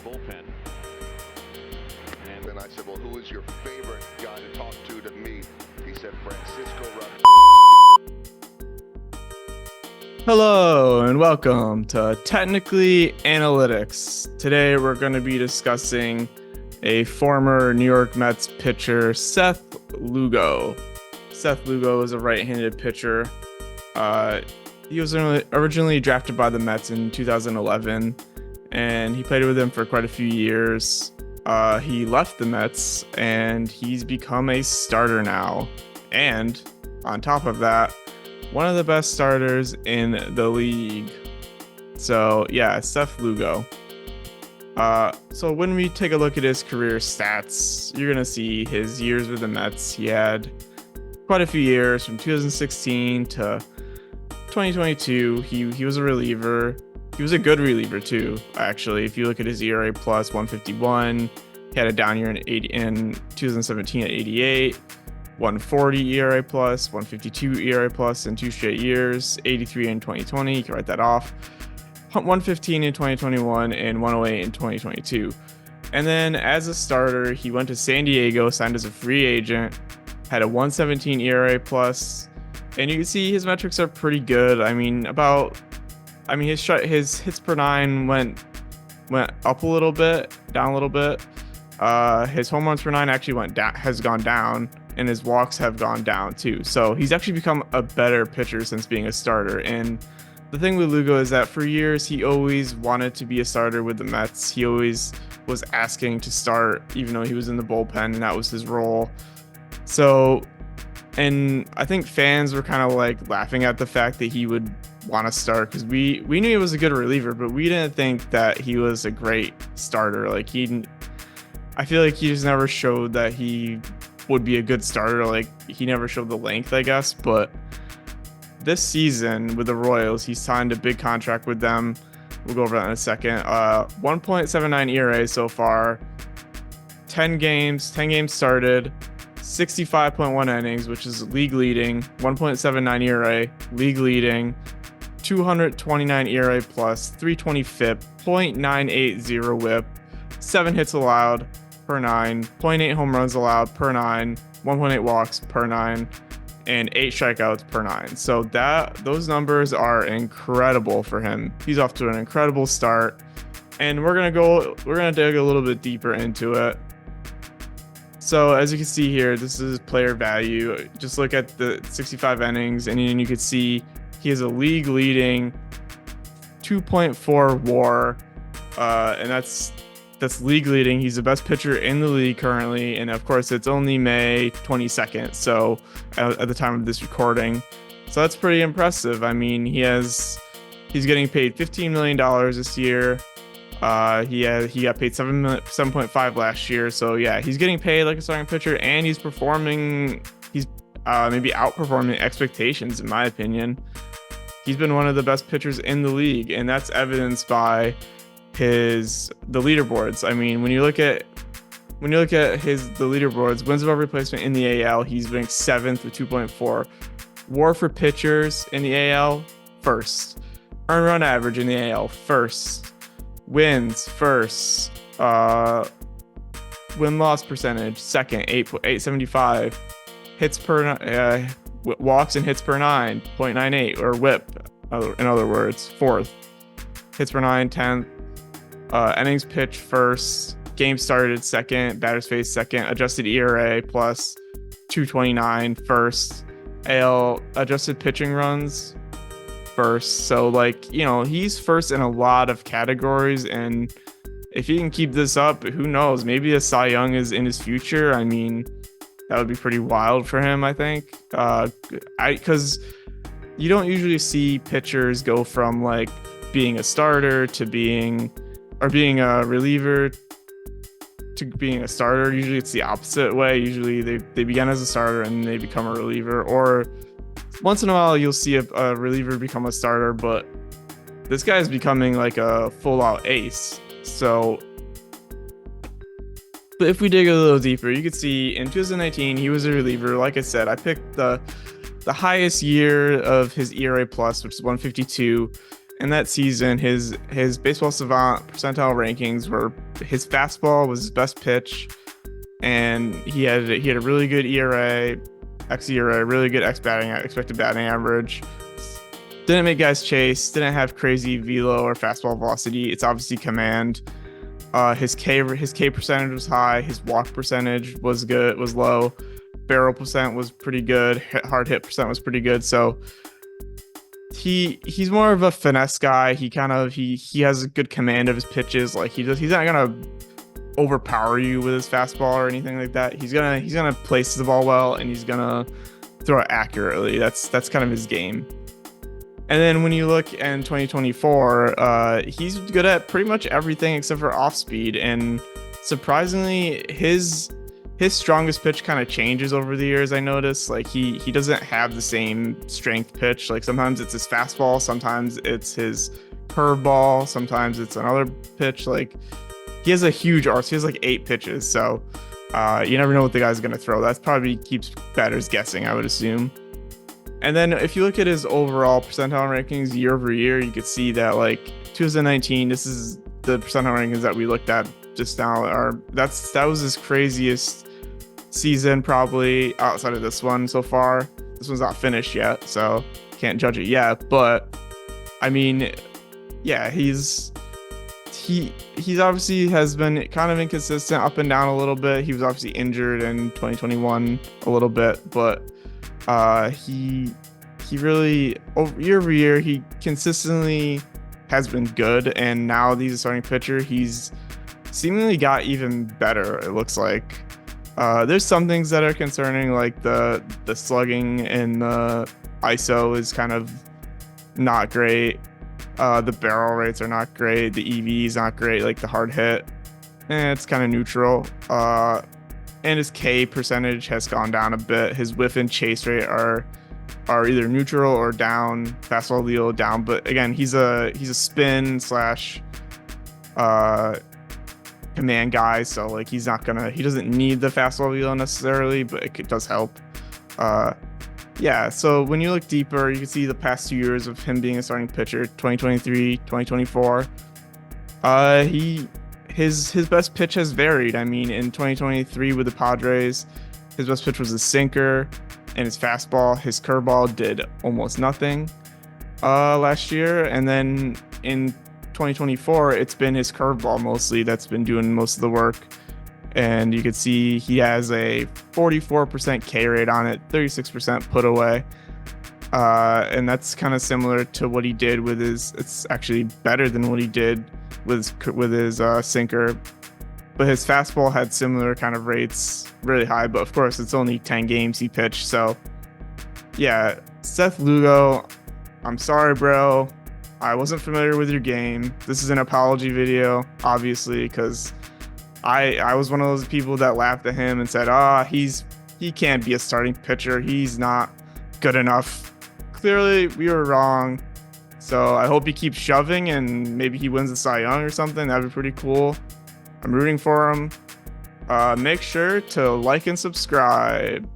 bullpen. And I said, well, who is your favorite guy to talk to meet? He said, Francisco Rodriguez. Hello and welcome to Technically Analytics. Today we're going to be discussing a former New York Mets pitcher, Seth Lugo. Seth Lugo is a right-handed pitcher. He was originally drafted by the Mets in 2011, and he played with them for quite a few years. He left the Mets, and he's become a starter now. And on top of that, one of the best starters in the league. So yeah, Seth Lugo. So when we take a look at his career stats, you're gonna see his years with the Mets. He had quite a few years from 2016 to 2022. He was a reliever. He was a good reliever too, actually. If you look at his ERA plus 151, he had a down year in 2017 at 88. 140 ERA plus, 152 ERA plus in 2 straight years, 83 in 2020, you can write that off, 115 in 2021, and 108 in 2022. And then as a starter, he went to San Diego, signed as a free agent, had a 117 ERA plus, and you can see his metrics are pretty good. His hits per nine went up a little bit, down a little bit. His home runs per nine actually has gone down, and his walks have gone down too. So he's actually become a better pitcher since being a starter. And the thing with Lugo is that for years, he always wanted to be a starter with the Mets. He always was asking to start, even though he was in the bullpen, and that was his role. So, and I think fans were kind of like laughing at the fact that he would want to start, because we knew he was a good reliever, but we didn't think that he was a great starter. I feel like he just never showed that he would be a good starter. Like, he never showed the length, I guess. But this season with the Royals, he signed a big contract with them. We'll go over that in a second. 1.79 ERA so far, 10 games started, 65.1 innings, which is league leading, 1.79 ERA, league leading, 229 ERA plus, 320 FIP, .980 WHIP, 7 hits allowed per 9, 0.8 home runs allowed per 9, 1.8 walks per 9, and 8 strikeouts per 9. So those numbers are incredible for him. He's off to an incredible start, and we're gonna dig a little bit deeper into it. So as you can see here, this is player value. Just look at the 65 innings, and then you can see he has a league leading 2.4 WAR, and that's league leading. He's the best pitcher in the league currently, and of course it's only May 22nd, so at the time of this recording. So that's pretty impressive. I mean, he's getting paid $15 million this year. He got paid 7.5 last year. So yeah, he's getting paid like a starting pitcher, and he's performing. He's maybe outperforming expectations, in my opinion. He's been one of the best pitchers in the league, and that's evidenced by the leaderboards. I mean, when you look at the leaderboards, wins above replacement in the AL, he's ranked 7th with 2.4. WAR for pitchers in the AL, first. Earned run average in the AL, first. Wins, first. Win-loss percentage, second, 875. Hits per walks and hits per 9, 0.98, or WHIP, in other words, fourth. Hits per 9, 10th. Innings pitched first, games started second, batters faced second, adjusted ERA plus 229 first, AL adjusted pitching runs first. So he's first in a lot of categories, and if he can keep this up, who knows, maybe a Cy Young is in his future. I mean, that would be pretty wild for him, I think, because you don't usually see pitchers go from being a starter to being a reliever to being a starter. Usually it's the opposite way. Usually they begin as a starter and they become a reliever, or once in a while you'll see a reliever become a starter, but this guy is becoming like a full-out ace. But if we dig a little deeper, you can see in 2019 he was a reliever. Like I said, I picked the highest year of his ERA plus, which is 152, in that season, his baseball savant percentile rankings were his fastball was his best pitch, and he had a really good ERA, xERA, really good expected batting average. Didn't make guys chase, didn't have crazy velo or fastball velocity. It's obviously command. His K percentage was high. His walk percentage was low. Barrel percent was pretty good. Hard hit percent was pretty good. So he's more of a finesse guy. He has a good command of his pitches. Like he's not gonna overpower you with his fastball or anything like that. He's gonna place the ball well, and he's gonna throw it accurately. That's kind of his game. And then when you look in 2024, he's good at pretty much everything except for off speed. And surprisingly, his strongest pitch kind of changes over the years. I noticed, like he doesn't have the same strength pitch. Like sometimes it's his fastball, sometimes it's his curveball, sometimes it's another pitch. Like he has a huge arsenal. He has like 8 pitches, so you never know what the guy's gonna throw. That probably keeps batters guessing, I would assume. And then if you look at his overall percentile rankings year over year, you could see that like 2019, this is the percentile rankings that we looked at just now. That was his craziest season probably outside of this one so far. This one's not finished yet, so can't judge it yet. But I mean, yeah, he's obviously has been kind of inconsistent, up and down a little bit. He was obviously injured in 2021 a little bit, but he really year over year he consistently has been good, and now that he's a starting pitcher, he's seemingly got even better. It looks like there's some things that are concerning, like the slugging and the ISO is kind of not great. The barrel rates are not great. The EV is not great. Like the hard hit, it's kind of neutral. And his K percentage has gone down a bit. His whiff and chase rate are either neutral or down. Fastball velo down. But again, he's a spin slash command guy. So like he doesn't need the fastball velo necessarily, but it does help. Yeah, so when you look deeper, you can see the past 2 years of him being a starting pitcher, 2023, 2024. His best pitch has varied. I mean, in 2023 with the Padres, his best pitch was his sinker and his fastball. His curveball did almost nothing last year. And then in 2024, it's been his curveball mostly that's been doing most of the work. And you can see he has a 44% K rate on it, 36% put away. And that's kind of similar to what he did with it's actually better than what he did with his sinker. But his fastball had similar kind of rates, really high. But of course, it's only 10 games he pitched. So yeah, Seth Lugo, I'm sorry, bro. I wasn't familiar with your game. This is an apology video, obviously, because I was one of those people that laughed at him and said, he can't be a starting pitcher. He's not good enough. Clearly, we were wrong. So I hope he keeps shoving and maybe he wins the Cy Young or something. That'd be pretty cool. I'm rooting for him. Make sure to like and subscribe.